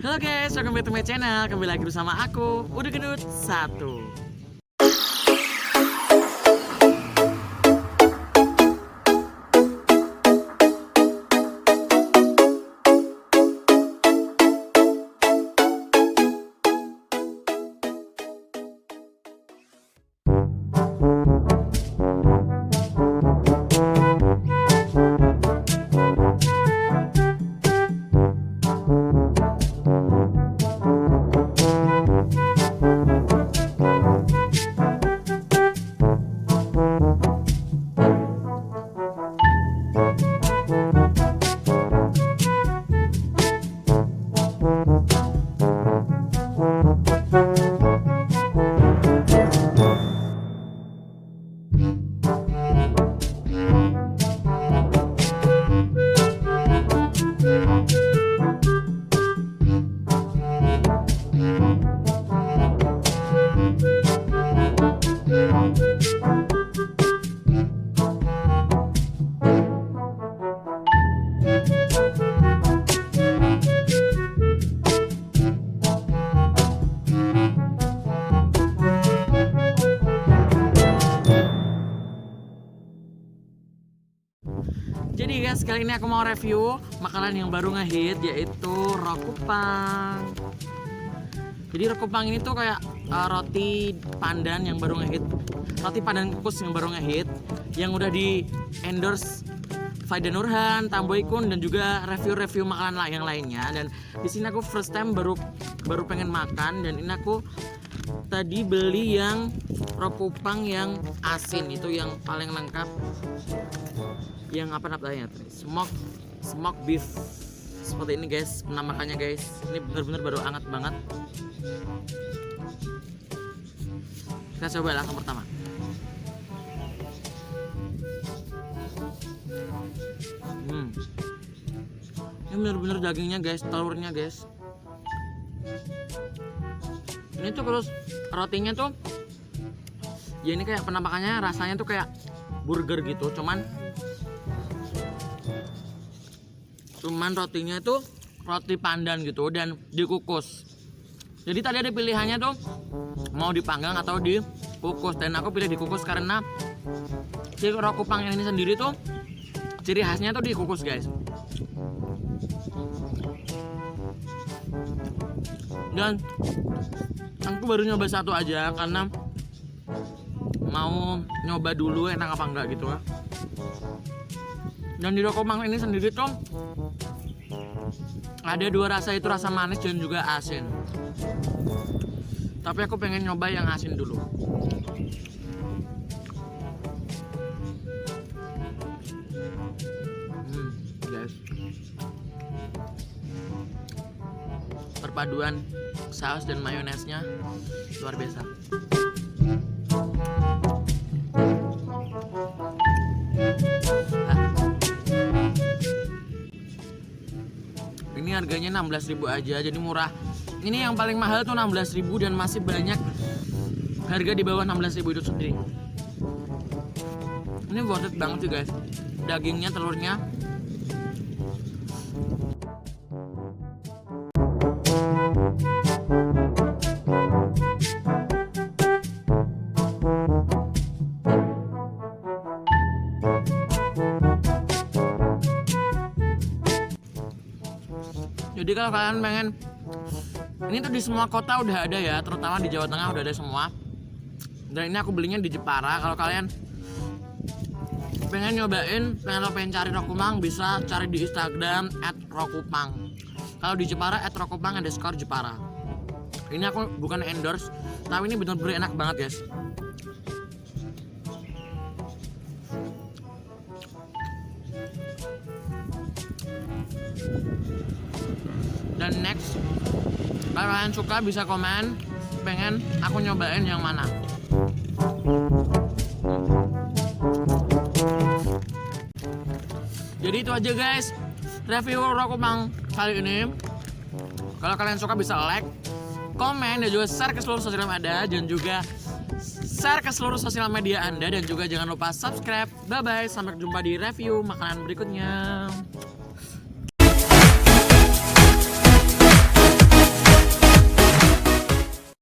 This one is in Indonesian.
Halo guys, welcome back to my channel. Kembali lagi bersama aku, Udah Gendut 1. Jadi guys, kali ini aku mau review makanan yang baru ngehit, yaitu rokupang. Jadi rokupang ini tuh kayak roti pandan yang baru ngehit, roti pandan kukus yang baru ngehit, yang udah di endorse Faida Nurhan, Tamboy Kun, dan juga review-review makanan yang lainnya. Dan di sini aku first time baru pengen makan, dan ini aku tadi beli yang rokupang yang asin, itu yang paling lengkap. Yang apa namanya, smoke beef seperti ini guys penampakannya guys. Ini benar-benar baru hangat banget. Kita coba langsung pertama. Ini benar-benar dagingnya guys, telurnya guys. Ini tuh terus rotinya tuh ya ini kayak penampakannya rasanya tuh kayak burger gitu, cuman rotinya itu roti pandan gitu dan dikukus. Jadi tadi ada pilihannya tuh mau dipanggang atau dikukus, dan aku pilih dikukus karena si rokupang ini sendiri tuh ciri khasnya tuh dikukus guys. Dan aku baru nyoba satu aja karena mau nyoba dulu enak apa enggak gitu ya. Dan di rokupang ini sendiri tuh ada dua rasa, itu rasa manis dan juga asin. Tapi aku pengen nyoba yang asin dulu. Guys, perpaduan saus dan mayonesnya luar biasa. Ini harganya 16.000 aja, jadi murah. Ini yang paling mahal tuh 16.000 dan masih banyak harga di bawah 16.000 itu sendiri. Ini worth it banget sih guys. Dagingnya, telurnya. Jadi kalau kalian pengen, ini tuh di semua kota udah ada ya, terutama di Jawa Tengah udah ada semua. Dan ini aku belinya di Jepara. Kalau kalian pengen nyobain, pengen cari rokupang, bisa cari di Instagram @rokupang. Kalau di Jepara @rokupang_Jepara. Ini aku bukan endorse, tapi ini benar-benar enak banget guys. Dan next, kalau kalian suka bisa komen pengen aku nyobain yang mana. Jadi itu aja guys review rokupang kali ini. Kalau kalian suka bisa like, komen, dan juga share ke seluruh sosial media, dan juga share ke seluruh sosial media Anda, dan juga jangan lupa subscribe. Bye bye, sampai jumpa di review makanan berikutnya.